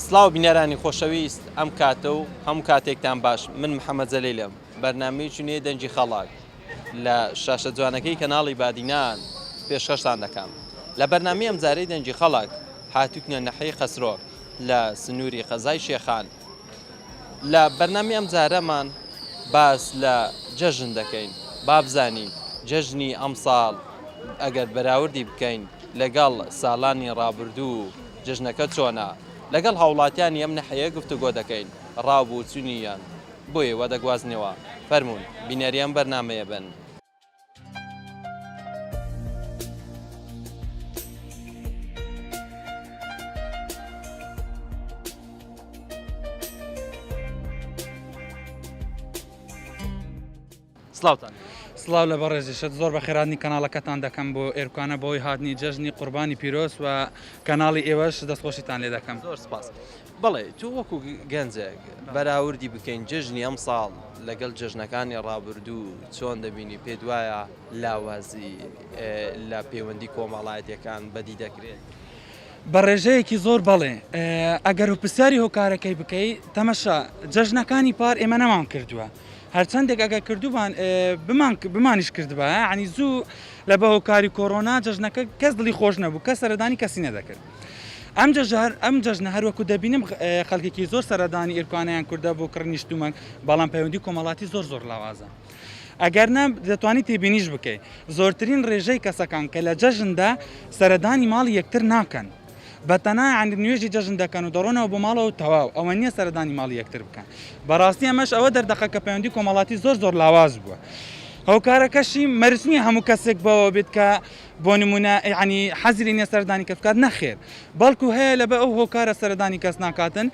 سلااو بینەرانی خۆشەویست ئەم کاتە و هەموو کاتێکتان باش من محەممەد جەلیلم بەرنامەی چونێ دەنجی خەڵک لە شاشە جوانەکەی کەناڵی بادینان پێشکەشتان دەکەم لە بەرنامی ئەم جارەی دەنجی خەڵک هاتووکنە نەحەی خەسرۆ لە سنووری خەزای شێخان لە بەرنامی ئەم جارەمان باس لە جەژن دەکەین با بزانین جەژنی ئەم ساڵ ئەگەر بەراوردی بکەین لەگەڵ ساڵانی ڕابردوو جژنەکە چۆنە لەگەڵ هاوڵاتیانی ئەم نەحەیە گفتوگۆ دەکەین ڕاوبوو چونیان بۆیە وە دەگوازنەوە فەرموون بینەریان بەرنامەیە بن. سلااوتان سلااو لە بەڕێزیشت زۆر بە خێراتنی کەناڵەکەتان دەکەم بۆ ئێرکانە بۆی هاتنی جەژنی قوربانی پیرۆز و کەناڵی ئێوەش دەستخۆشیتان لێ دەکەم. زۆر سپاس. بەڵێ تو وەکو گەنجێک بەراوردی بکەین جژنی ئەم ساڵ لەگەڵ جژنەکانی ڕابردوو چۆن دەبینی پێ دوایە لاوازی لە پەیوەندی کۆمەڵایەتەکان بەدی دەکرێت. بە ڕێژەیەکی زۆر بەڵێ ئەگەر و پرسیاری هۆکارەکەی بکەیت تەمەشا جەژنەکانی پار ئێمە نەمان کردووە هەرچەندێک ئەگەر کردوبان بمانیش کردبە عنی زوو لە بە هۆکاری کۆڕۆنا جەژنەکە کەس دڵی خۆش نەبوو کە سەردانی کەسی نەدەکرد. ئەم جەژنە هەروەکو دەبینم خەڵکێکی زۆر سەردانی ئێرکوانیان کوردە بۆ کڕنیشتومەک بەڵام پەیوەندی کۆمەڵاتی زۆر لاوازە. ئەگەر نە دەتوانیت تێبینیش بکەیت زۆرترین ڕێژەی کەسەکان کە لە جەژندا سەردانی ماڵی یەکتر ناکەن بەتەنای عند نوێژی جەژن دەکەن و دەڕۆنەوە بۆ ماڵەوە تەواو ئەوە نییە سەردانی ماڵی یەکتر بکەن. بەڕاستی ئەمەش ئەوە دەردەخە کە پەیوەندی کۆمەڵاتی زۆر لاواز بووە. هەوکارەکەشی مەرجنی هەموو کەسێک بەوە بێت کە بۆ نمونە ینی حەزری نییە سەردانی کەس بکات نەخێر بەڵکو هەیە لە بە ئەو هۆکارە سەردانی کەس ناکاتن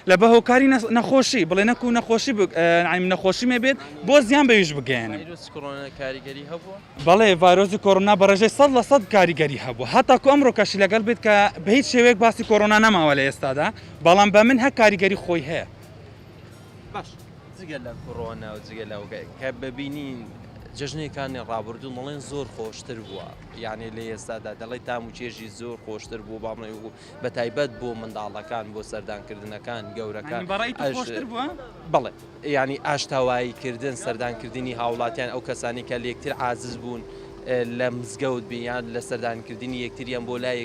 لە بە هۆکاری نەخۆشی بڵێ نەکو نەخۆشی نەخۆشی مێ بێت بۆ زیان بەویش بگەێنم. بەڵێ ڤایرۆزی کۆڕۆنا بەڕێژەی 100% کاریگەری هەبوو هەتاکو ئەمڕۆ کەشی لەگەڵ بێت کە بە هیچ شێوەیەک باسی کۆڕۆنا نەماوە لە ئێستادا بەڵام بە من هە کاریگەری خۆی هەیە. باش جگەل لە کۆڕۆنا و جگەل لەو کە ببینین جژنەکانی ڕابردوو دەڵێن زۆر خۆشتر بووە یعنی لە ئێستادا دەڵێ تام و چێژی زۆر خۆشتر بوو باڵێ بە تایبەت بۆ منداڵەکان بۆ سەردانکردنەکان گەورەکان بڵێ ینی ئاشتاواییکردن سەردانکردنی هاوڵاتیان ئەو کەسانی کە لە یەکتر عازز بوون لە مزگەوت بیان لە سەردانکردنی یەکتریان بۆ لای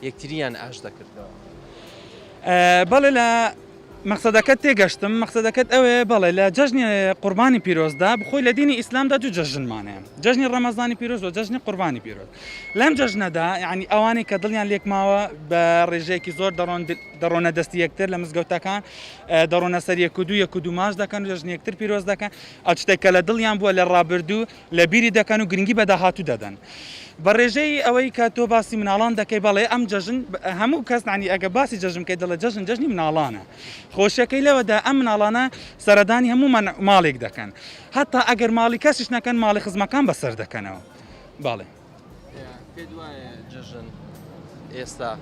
یەکتریان ئاش دەکردەوە. بەڵێ لە مەقسەدەکەت تێگەشتم مەقسەدەکەت ئەوێ بەڵێ لە جەژنی قوربانی پیرۆزدا بخۆی لە دینی ئیسلامدا دوو جەژنمانەیە جەژنی ڕەمەزانی پیرۆز و جەژنی قوربانی پیرۆز لەم جەژنەدا ینی ئەوانەی کە دڵیان لێکماوە بە ڕێژەیەکی زۆر دەڕۆنە دەستی یەکتر لە مزگەوتەکان دەڕۆنە سەر یەک و دو ماش دەکەن و جەژنی یەکتر پیرۆز دەکەن ئەو شتێکە لە دڵیان بووە لە ڕابردوو لە بیری دەکەن و گرنگی بەداهاتوو دەدەن. بە ڕێژەی ئەوەی کە تۆ باسی مناڵان دەکەی بەڵێ ئەم جەژن هەموو کەس عنی ئەگە باسی جەژن کە دەڵە جەژن جەژنی مناڵانە خۆشیەکەی لەوەدا ئەم مناڵانە سەردانی هەموو ماڵێک دەکەن هەتا ئەگەر ماڵی کەسیش نەکەن ماڵی خزمەکان بەسەر دەکەنەوە. باڵێ پێ دوایە جەژن ئێستا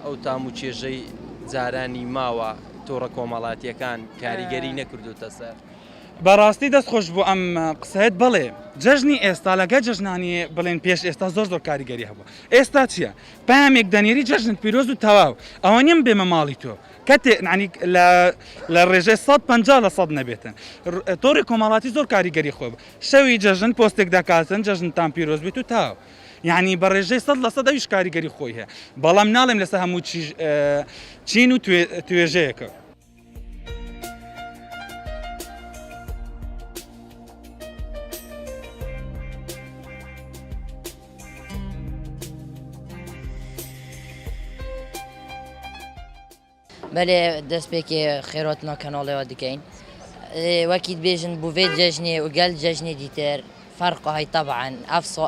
ئەو تام و چێژەی جارانی ماوە تۆڕە کۆمەڵاتیەکان کاریگەری نەکردوتە سەر. بەڕاستی دەستخۆش بوو ئەم قسەیت بڵێ جەژنی ئێستا لەگە جەژنانی بڵێن پێش ئێستا زۆر کاریگەری هەبوو. ئێستا چییە؟ پامێک دەنێری جەژنت پیرۆز و تەواو ئەوە نیم بێمە ماڵی تۆ کەتێ لە ڕێژەی 150% نەبێتن تۆڕی کۆمەڵاتی زۆر کاریگەری خۆ شەوی جەژن پۆستێک دەکاتن جەژنتان پیرۆز بێت و تاو یعنی بە ڕێژەی 100% ئەویش کاریگەری خۆی هەیە بەڵام ناڵێم لەسەر هەموو چین و توێژەیەکە. بەێ دەست پێکی خێراتنەوە کەناڵەوە دکەین وەکیت بێژن بوێت جەژنێ و گەل جەژنی دیتر فەرقی طبعا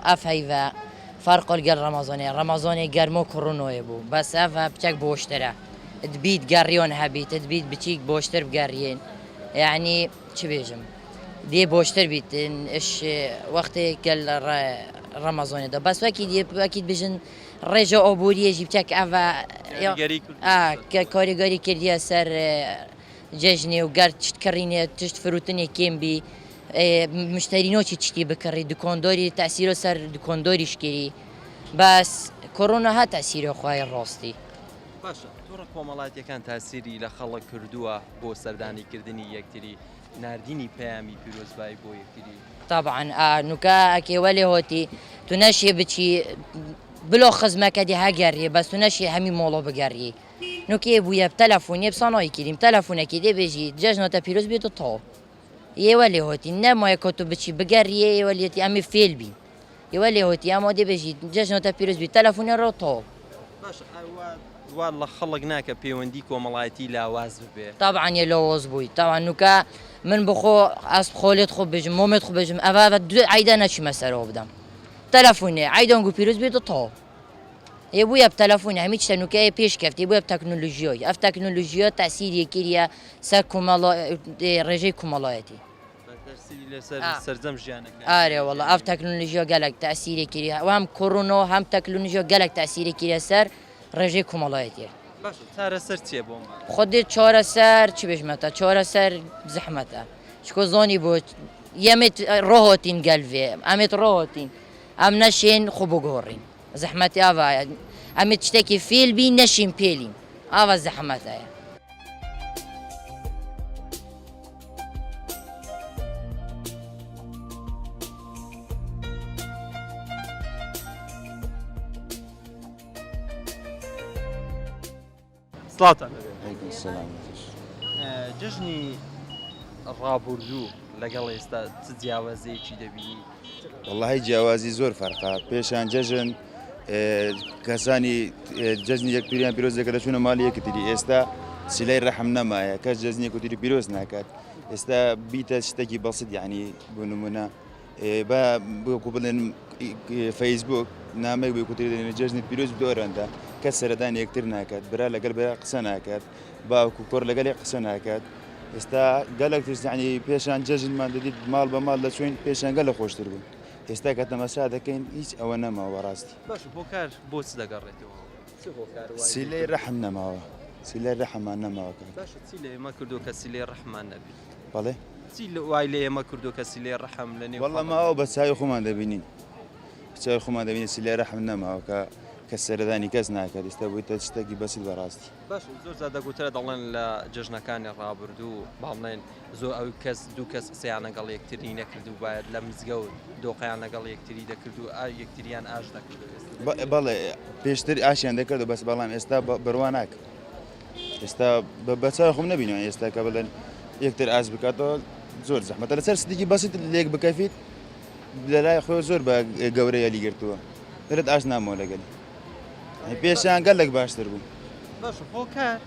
ئەف هەیڤە فەرق گەل ڕەمەزۆنی گەرمە و کوڕونۆیە بوو بەس ئەڤە بچەک بۆشترە دبیت گەڕیۆن هەبیت دبیت بچیک بۆشتر بگەڕیێن یعنی چ بێژم دێ بۆشتر بیتن وەختێک گەل ڕەمەزۆنێدا بەس وەکیت بژن ڕێژە ئۆبووریەژی بچەک ئەڤە کە کاریگەری کردیە سەر جەژنێ و گەر چت کڕینێ تشت فروتنێ کێمبی مشترینۆکی چتی بکڕی دکۆندۆری تەسیرۆ سەر دکۆندۆریشکری بەس کۆڕۆنا هە تەسیرۆ خوای ڕاستی. باشە تۆ گۆڕە کۆمەڵاتیەکان تاسیری لە خەڵک کردووە بۆ سەردانیکردنی یەکتری نردینی پەیامی پیرۆزبایی بۆ یەکتری طبعا نوکا ئەکێ وەلێ هۆتی تو نەشێ بچی بلۆ خزمەکەدی هەگەڕیێ بەس تو نەشێ هەمی مۆڵۆ بگەڕیێ نوکێ بووە تەلەفۆنێ بسانۆی کردیم تەلەفۆنێکی دێبێژی جەژنۆتە پیرۆز بێتە تۆ ئێوە لێ هۆتی نەمایە کە تو بچی بگەڕیێ ئێوە لێتی ئەمی فێل بین ئێوە لێ هۆتی ئەمە دێبێژی جەژنۆتە پیرۆز بی تەلەفۆنە ڕۆ تۆ باش وا لە خەڵک ناکە پەیوەندی کۆمەڵایەتی لاواز ببێ طبعا یە لەوەز بووی طبعا نوکە من بخۆ ئەس خۆلێت خۆ بژم مۆمێت خۆ بژم ئەوە دو عیدا نەچمە سەرەوە بدەم تەلەفۆنێ عیدەنگ و پیرۆز بێتە تۆ ێ بووە تەلەفۆنی هەمی شتە نوکەیە پێش کەفتی بووە تەکنۆلۆژیۆی ئەف تەکنۆلۆژیە تاسیری کردە سەر ڕێژەی کومەڵایەتی سەرجەم ژیانەکە ئارێ وەڵە ئەف تەکنۆلۆژیۆ گەلک تاسیری کردی هەم کۆڕۆنەوە هەم تەکنۆلۆژیۆ گەلک تاسیری کردە سەر ڕێژەی کومەڵایەتی چارەسەر چییە بۆ خودێت چۆرەسەر چی بێژمەتە چۆرەسەر زەحمەتە چکۆ زۆنی بۆ یەمێت ڕۆهۆتین گەلڤێ ئەمێت ڕۆهۆتین ئەم نەشێن خۆ بگۆڕین زەحمەتی ئاوایە ئەمێت شتێکی فێل بین نەشین پێلین ئاوا زەحمەتەیە سڵاتان سلام جژنی ڕابردوو لەگەڵ ئێستا چ جیاوازەیەکی دەبینی والله جیاوازی زۆر فەرقا پێشان جەژن کەسانی جەژنی یەکتریان پیرۆز دەکە دەچوونە ماڵی یەکتری ئێستا سیلای ڕەحم نەمایە کەس جەژنی یەکتری پیرۆز ناکات ئێستا بیتە شتێکی بەسط یعنی بۆ نمونە بۆکو بڵێن فەیسبوک نامەی بۆ کوتری دێنێ جەژنی پیرۆز دۆرەندا کەس سەردان یەکتر ناکات برا لەگەڵ برا قسە ناکات باوکو کۆر لەگەڵ قسە ناکات ئێستا گەلێک ترسانی پێشان جەژنمان دەدیت ماڵ بە ماڵ دەچوین پێشان گەلە خۆشتر بوون ئێستا کە تەمەسا دەکەین هیچ ئەوە نەماوە ڕاستی باش بۆ کار بۆ چ دەگەڕێتەوە سیلەی ڕەحم نەماوە سیلەی ڕەحمان نەماوە باش چی لە ئێمە کردو کە سیلەی ڕەحمان نەبی بەڵێ چی وای لە ئێمە کردو کە سیلەی ڕەحم لە نێو وەڵڵە ماوە بە چاوی خۆمان دەبینین چاوی خۆمان دەبینین سیلەی ڕەحم نەماوە کە سەردانی کەس ناکات ئێستا بوویتە شتێکی بەسیط بەڕاستی باش زۆر زیاد دەگوترە دەڵێن لە جژنەکانی ڕابردوو باڵێن زۆر ئەو کەس دوو کەس قسەیان لەگەڵ یەکتری نەکردو باید لە مزگەوت دۆقیان لەگەڵ یەکتری دەکردو یەکتریان ئاش دەکردو بەڵێ پێشتر ئاشیان دەکرد بەس بەڵام ئێستا بڕوا ناکە ئێستا بە چاوی خۆم نەبینەوە ئێستا کە بڵێن یەکتر ئاش بکاتەوە زۆر زەحمەتە لەسەر شتێکی بەسیط لێک بکەفیت لە لای خۆی زۆر بە گەورەیە لیگرتووە دەرێت ئاش نامەوە لەگەڵ پێشیان گەلێک باشتر بوو باش بۆ کار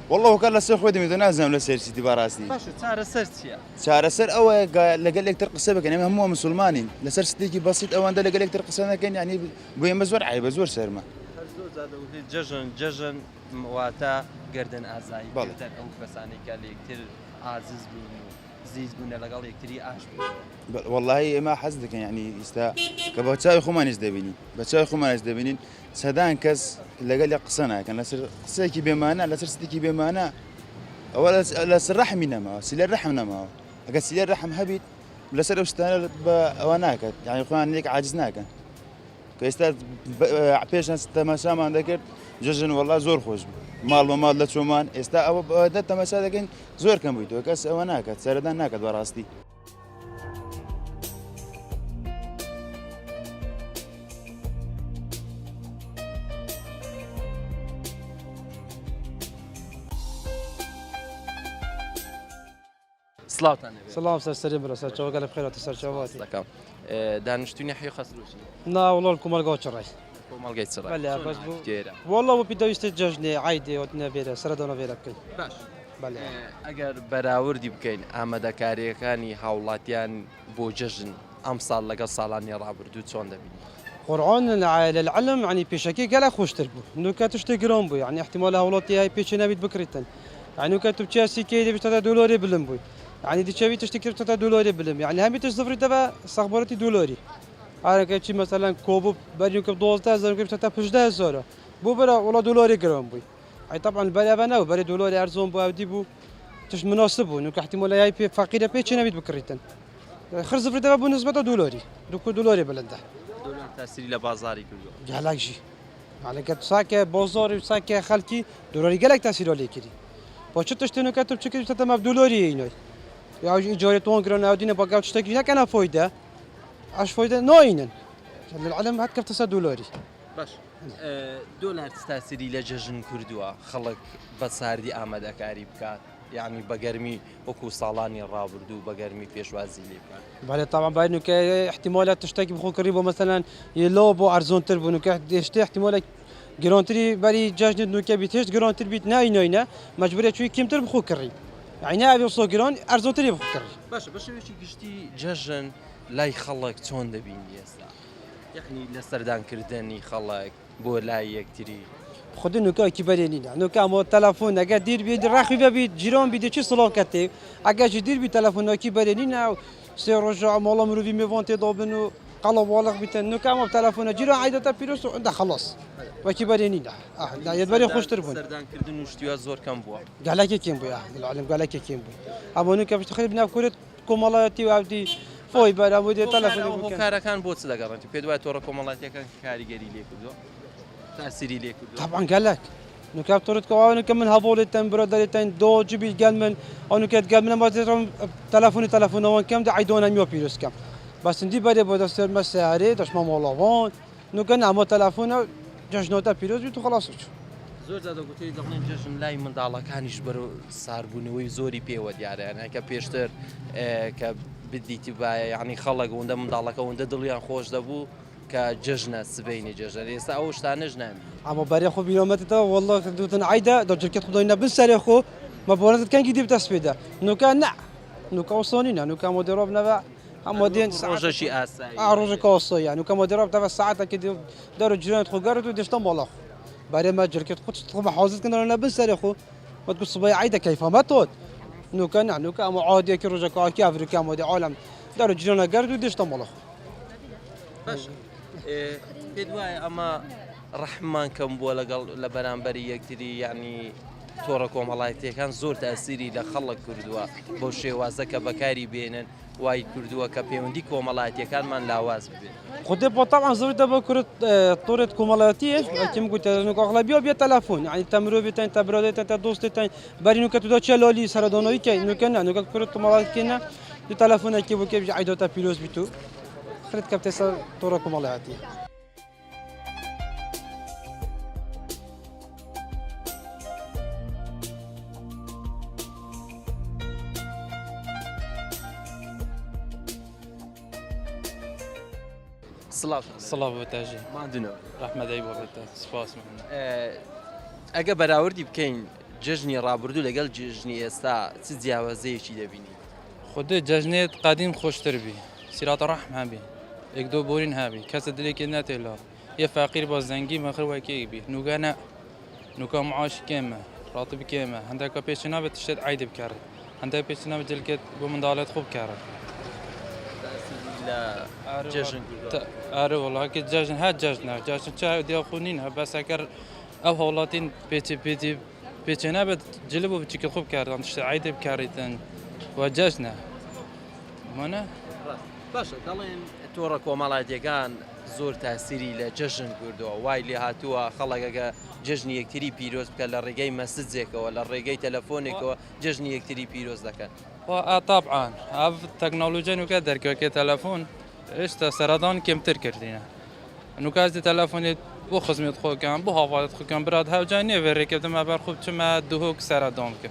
والله هۆکار لەسەر خۆی دەمێت نازانم لە سەرچیتی باڕاستی باش چارەسەر چییە چارەسەر ئەوە لەگەل یەکتر قسە بکەن ئێمە هەموو مسلمانین لەسەر شتێکی بەسیط ئەوەندە لەگەل یەکتر قسە نەکەین یعنی بۆ ئێمە زۆر عیبە زۆر سەرمە جەژن واتە گردن ئازایی بەڵێ ئەو کەسانی کە لە یەکتر ئازیز بوون و زیز بوونە لەگەڵ یەکتری ئاش بوون والله ئێمە حەز دەکەن یعنی ئێستا کە بە چاوی خۆمانیش دەبینین بە چاوی خۆمانیش دەبینین سەدان کەس لەگەل قسە ناکەن لەسەر قسەیەکی بێمانە لەسەر شتێکی بێمانە ئەوە لەسەر ڕەحمی نەماوە سیلەی ڕەحم نەماوە ئەگەر سیلەی ڕەحم هەبیت لەسەر ئەو شتانە بە ئەوە ناکات یعنی خۆیان لێک عاجز ناکەن کە ئێستا پێشان تەماشامان دەکرد جەژن وەڵا زۆر خۆش بوو ماڵ بە ماڵ لە چۆمان ئێستا ئەوە تەماشا دەکەین زۆر کەم بوویتەوە کەس ئەوە ناکات سەردان ناکات بەڕاستی سڵاوتان سلام سەرسەری برە سەرچەوەگە لە بخێرەوە سەرچاواتی دەکەم دانیشتوونی حی خەسروشی ناوڵۆ کۆمەلگەوە چڕای کۆمەڵگەی چڕای بەلێ باش بوو تێرە وەڵڵە بۆ پێدەویستە جەژنێ عیدێوت نەبێرە سەردەونە بێرە بکەین باش بەلێ ئەگەر بەراوردی بکەین ئامادەکاریەکانی هاوڵاتیان بۆ جەژن ئەم ساڵ لەگەڵ ساڵانی ڕابردوو چۆن دەبینی قورآن للعلم يعني بيشكي قال خوشتر بو انه كاتشتي جرام بو يعني احتمال هولاتي هاي بيش نبيت بكريتن يعني كاتب تشاسي كي بيشتا دولاري بلم بو يعني دي تشوي تشتكي بتا دولاري بلم يعني هم تشفري تبع استخباراتي دولاري انا كاتشي مثلا كوبو بريو كب 12000 كب 15000 بو برا ولا دولاري جرام بو اي طبعا البلد انا وبري دولاري ارزون بو دي بو تش مناسب انه احتمال هاي فقيره بيش نبيت بكريتن خرج زفري تبع بالنسبه دولاري دوكو دولاري بلنده تاسیری لە بازاری کردو جالاجي يعني كانت ساكه بازار وساكه خلكي دولاري قالك تاثير عليه كذي باشتش تنو كاتب بشكل تتم بدولاري هنا يا ايجاري تون جران اودينا بقى تشتكي هيك انا فايده اش فايده نوينن العلم هات كيف تصير دولاري باش دۆلار تاسیری لە جەژن کردووە خەڵک بە ساردی ئامادەکاری بکات یعنی بەگەرمی وەکو ساڵانی ڕابردوو بەگەرمی پێشوازی لێ بکات. بعد طبعا بعد انه احتمالات تشتكي بخو قريبه مثلا يلوبو ارزون تربو انه يشتي احتمال جرانتري بري جاجن انه بيتهش جرانتر بيت ناينه مجبوريه شوي كيمتر بخو كري يعني ابي صو جران ارزون تري بخو كري باشە بەشێوێکی گشتی جەژن لای خەڵک چۆن دەبینی ئێستا یعنی لە سەردانکردنی خەڵک بۆ لای یەکتری خود انه كبرينينا انه كامو تلفون اجا دير بيد راخي بيد جيران بيد شي صلون كتي اجا دير بي تلفون كبرينينا سي رجع مولا مروفي مي فونتي دوبنو قلب والغ بيتن انه كامو تلفون جيران عايده بيروس عنده خلاص وكبرينينا لا يدبري خوش تربون سەردانکردن و شتیوە زۆر کەم بووە. قال لك كيم بو العالم قال لك كيم بو اما انه كيف تخرب بنا كره كومالاتي وعدي فوي بلا مودي تلفون هۆکارەکان بۆ چ دەگەڕێتی پێ دوای تۆڕە کۆمەڵاتیەکان کاریگەری لێ کردووە تاسیری لێ کردووە. طبعا قال لك انه كاب طرت كوانو كم من هابولتن برادرتن دو جبي قال من انه كانت قال من ما تلفوني وان كم دا عيدونا ميو بيروس كم بس ندي بدي بده سر مساري داش ما مولوان انه كان عمو تلفون جشنوتا بيروس بيتو خلاص زۆر جا دەگوتی دەڵێن جەژن لای منداڵەکانیش بەرە ساربوونەوەی زۆری پێوە دیارە یانەکە پێشتر کە بدیتی باە یعنی خەڵک ئەوەندە منداڵەکە ئەوەندە دڵیان خۆش دەبوو کە جەژنە سبەینی جەژن ئێستا ئەو شتانەش نامی. اما بري خو بيومتها والله دوتن عيده دو جركت خدونا بالسري خو ما بونت كان جديد تسبيده انه كان نع انه كوصونينا انه كان مدرب نبع مودين ڕۆژەشی ئاسایی روج كوصو يعني كان مدرب تبع ساعات كده دارو جيران خو قررت ودشتم والله بري ما جركت خو تطلب حوزت كنا لنا بالسري خو ما تقول صبي عيده كيف ما توت انه كان انه كان عادي كي روج كاكي افريقيا مودي عالم دارو جيران قررت ودشتم والله باش پێ دوایە ئەمە ڕەحمان کەم بووە لەگەڵ لە بەرامبەری یەکتری یعنی تۆڕە کۆمەڵایەتیەکان زۆر تاسیری لە خەڵک کردووە بۆ شێوازە کە بەکاری بێنن وای کردووە کە پەیوەندی کۆمەڵایەتیەکانمان لاواز ببێت. خدي طبعا زوجي دابا كرة طورة كومالاتية كيما قلت انه اغلبيه بيا تلفون يعني تمرو بيتين تبرودين تدوستين بارينو كتو تشالولي سرادونوي كاي انه كان انه كرة كومالات كنا تلفون كيف كيف عيدو تا بيلوس بيتو خريت كابتن طورة كومالاتية. سڵاو بەتاژی مادونەوە ڕەحمەدەی بۆ بێتە سپاس ئەگە بەراوردی بکەین جژنی ڕابردوو لەگەڵ جژنی ئێستا چ جیاوازەیەکی دەبینی؟ خودی جەژنێت قادیم خۆشتر بی سیراتە ڕەحم هەبی یەک دۆ بۆرین هەبی کەسە دلێکی ناتێلا یە فەقیر بۆ زەنگی مەخر وەکێک بی نوگانە نوکە معاش کێمە ڕاتب کێمە هەندێکە پێچ نابێت تشتێت عیدە بکارێت هەندێک پێچ نابێت جلکێت بۆ منداڵێت خوب بکارێت. جەژن آره والله که جشن هر جشن چه دیا خونین ها بس اگر او هولاتین پیچ نبود جلبو بچیک خوب کردن تشت عید بکردن و جشنه منه باشە دەڵێن تۆڕە کۆمەڵایەتیەکان زۆر تاسیری لە جەژن کردووە وای لێ هاتووە خەڵکەکە جژنی یەکتری پیرۆز بکە لە ڕێگەی مەسجێکەوە لە ڕێگەی تەلەفۆنێکەوە جژنی یەکتری پیرۆز دەکەن. طبعا اف تکنولوژی نو که درک که تلفن اشتا سرطان کمتر کردینه نو که از تلفن بو خدمت خو کم بو حوالت خو کم براد ها جانی وری که ما بر خوب چما دوهک سرطان که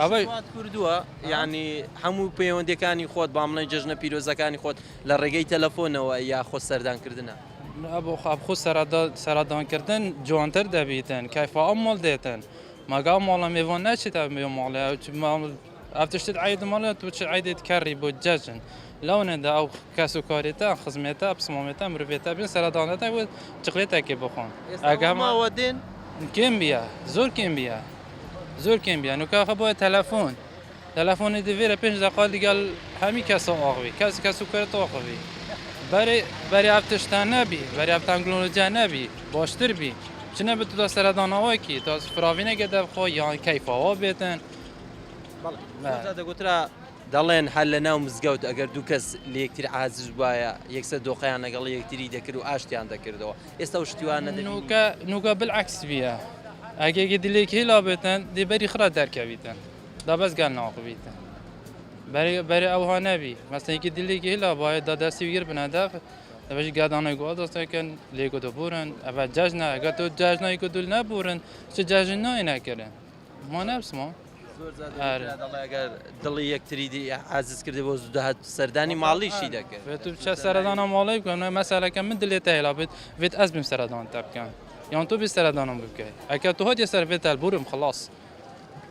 ئەوەی کردووە یعنی هەموو پەیوەندەکانی خۆت بامڵێن جژنە پیرۆزەکانی خۆت لە ڕێگەی تەلەفۆنەوە یا خۆ سەردانکردنە ابو خو سرطان کردن جوانتر دەبیتن کیفا ئەمڵ دێتن ماگا ماڵە میوان نەچێتە ماڵێ افتشتت عيد مالت وش عيد كاري بوجاجن لونه دا او كاسو كاريتا خدمتا بصمامتا مروفيتا بين سرطانتا و چقليتا كي بخون اگه ما ودين كيمبيا زور كيمبيا نو كا خبو تلفون دي فيرا 5 دقائق قال همي كاسو اغوي كاسو كاريتا اغوي بري افتشتان نبي بري افتانجلولوجيا نبي باشتر بي چنه بتو سرطان اواكي تو فراوينه گدا خو یا كيفا بيتن دەگوترا دەڵێن هەر لە ناو مزگەوت ئەگەر دوو کەس لە یەکتر عازز وایە یەکسەر دۆخەیان لەگەڵ یەکتری دەکرد و ئاشتیان دەکردەوە ئێستا شتیوان نەدەبینی نوکە بالعکس بویە ئەگەگە دلێکی هێلا بێتن دێبەری خرا دەرکەویتن دا بەس گەل ناقبیتن بەرێ ئەوها نەبی مەستەیەکی دلێکی هێلا باە دا دەستی ویر بنەدە دەبێت گادانەی گوڵ دەستەکەن لێگو دەبورن ئەە جەژنە ئەگەر تۆ جەژنایی کو دول نەبورن چ جەژن نای نەکردن ما نەبسمە ئەگەر دڵی یەکتری عزیز کردی بۆ زودهات سەردانی ماڵیشی دەکرد تو چه سەردانە ماڵی بکەم مەسەلەکە من دلێت هێلا بێت وێت ئەس بم سەردان تا بکەم یان تۆ بێ سەردانم بکەیت ئەکە تو هەتی سەر بێت بورم خلاص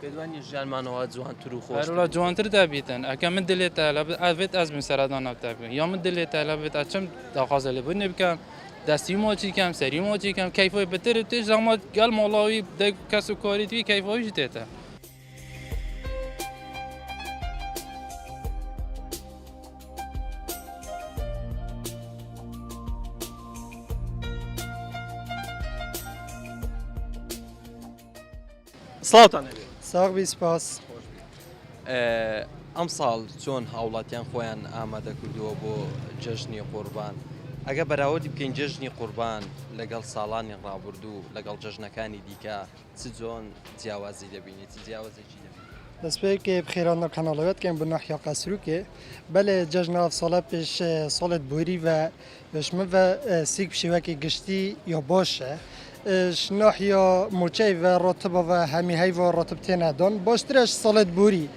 پێدوانی ژیانمانەوە جوانتر و خۆش هەروڵە جوانتر دەبیتن ئەکە من دلێت ئەوێت ئەس بم سەردان تا بکەم یا من دلێت لە بێت ئەچم داخوازە لێ بنێ بکەم دەستی مۆچی کەم سەری مۆچی کەم کەیفۆی بتر تێش زەمە گەل ماڵاوی کەس و کاریتوی کەیفۆیش دێتە سڵاوتان هەبێت ساغبی سپاس ئەم ساڵ چۆن هاوڵاتیان خۆیان ئامادە کردووە بۆ جەژنی قوربان ئەگە بەراوردی بکەین جەژنی قوربان لەگەڵ ساڵانی ڕابردوو لەگەڵ جەژنەکانی دیکە چ جۆن جیاوازی دەبینێت جیاوازێکی دەبینێت دەستپێکی بخێرانە کەناڵەوەتکەم بە ناحیا قەسروکێ بەلێ جەژنە ساڵە پێش ساڵت بوری و بشمە و سیک شێوەکی گشتی یا باشە ناحیا موچەی و ڕۆتبە و هەمی هەی و ڕۆتبتێ نەدۆن باشترش ساڵت بوری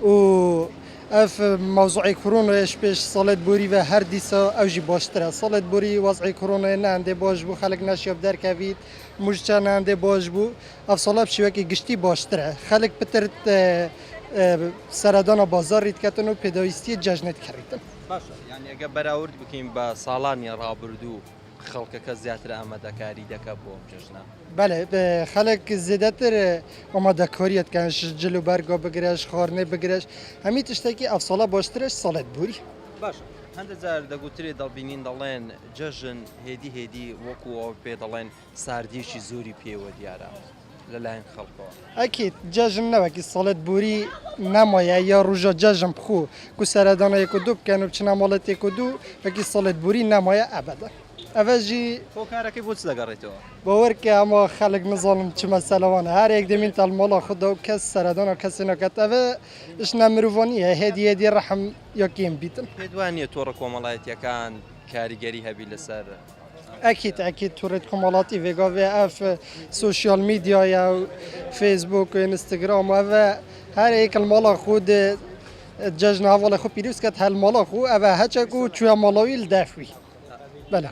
و ئەف مەوزوعی کۆرۆنایش پێش ساڵت بوری و هەر دیسا ئەوژی باشترە ساڵت بوری وەزعی کۆرۆنای ناندێ باش بوو خەڵک نەشیاب دەرکەویت مژچە ناندێ باش بوو ئەف ساڵە شێوەکی گشتی باشترە خەڵک پترت سەردانە بازاری دکەتن و پێداویستی جەژنێت کڕیتن باشە یعنی ئەگە بەراورد بکەین بە ساڵانی ڕابردوو خەڵکەکە زیاتر ئامادەکاری دەکە بۆ جژنە بەێ خەڵک زیاتر ئۆمادەکۆریەتکەن جل و بەرگۆ بگرێش خۆرنێ بگرێش هەمی تشتێکی ئەف ساڵە باشترش ساڵت بوری باشە هەندە جار دەگوترێ دەڵبینین دەڵێن جەژن هێدی وەکو ئەو پێ دەڵێن ساردیشی زۆری پێوە دیارە لەلایەن خەڵکەوە ئەکییت جەژن نەوەکی ساڵت بوری نامایە یا ڕژە جەژم بخۆ کو سەردانەیەک و دوو بکەن و بچنە ماڵەتێک و دوو وەکی ساڵت بوری نامایە ئەبەدە ئەڤژی خۆکارەکەی بۆ چ دەگەڕێتەوە باوەرکە ئەمە خەڵک نزانم چ مەسەلەوانە هەرێک دەمین تەڵمەڵە خوددا و کەس سەردانە کەسێنەکەت ئەvە شنە مرۆڤۆنیە هێدی ڕەحم یاکیم بیتن پێدوانیە تۆڕە کۆمەڵایەتیەکان کاریگەری هەبی لەسەر ئەکییت توورێت کۆمەڵاتی vێگاێ ئەف سوسیال میدیایە و فیسبوک و ئینستاگرام ئەvە هەرێکل ماڵە خود جەژن هەواڵە خۆ پیرروسکەت هەل ماڵە خو ئەvە هەچەک و کوێ ماڵاوی دەفوی بەلا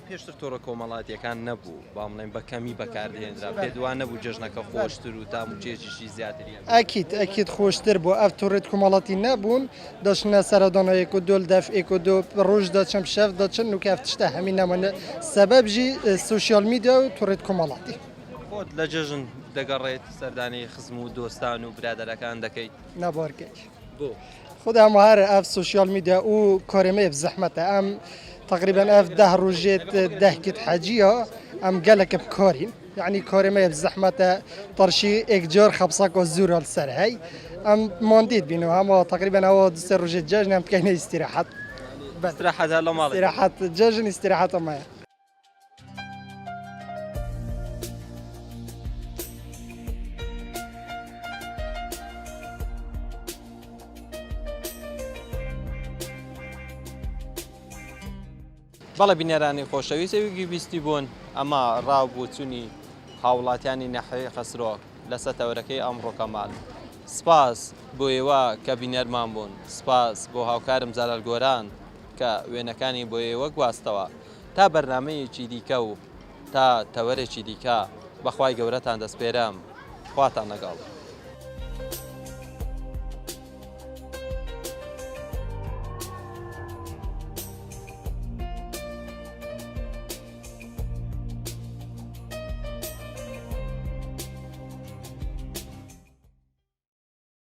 پێشتر تۆڕە کۆمەڵاتیەکان نەبوو بامڵێن بە کەمی بەکاردێنرا پێدوان نەبوو جەژنەکە خۆشتر و تام و جێژیشی زیاتری ئەکییت خۆشتر بۆ ئەف توورێت کۆمەڵاتی نەبوون دەشنە سەردانەیەک و دۆل دەفئێک و دو ڕۆژ دەچم شەف دەچن و کەف تشتە هەمی نەمەە سەبەبژی سوسیال میدیا و توورێت کۆمەڵاتی خۆت لە جەژن دەگەڕێت سەردانی خزم و دۆستان و برادەرەکان دەکەیت نەبارکێک بۆ خود ئەمە هەر ئەف سوسیال میدیا و کۆرەمەیە زەحمەتە ئەم تقریبا ئەف ده ڕۆژێت دەهکت حەجیە ئەم گەلەکە بکارین یعنی کۆرەمەیە زەحمەتە تەرشی ئێکجار خەبسەک و زورال سەر هەی ئەم ماندیت بینەوە ئەمە تقریبا ئەوە دوسێ ڕۆژێت جەژن ئەم بکەینە ئیستیراحەت استراحەت لە ماڵ استیراحەت جەژن ئیستیراحەتەمەیە بەڵە بینەرانی خۆشەویستەویگی بیستی بوون ئەمە ڕاو بوو چوونی هاوڵاتیانی نەحەوی خەسرۆک لە سەتەورەکەی ئەمڕۆکەمال سپاس بۆ ئێوە کە بینەرمان بوون سپاس بۆ هاوکارم جەلال گۆران کە وێنەکانی بۆ ئێوە گواستەوە تا بەرنامەیەکی دیکە و تا تەوەرێکی دیکە بەخوای گەورەتان دەسپێرم خواتان لەگەڵ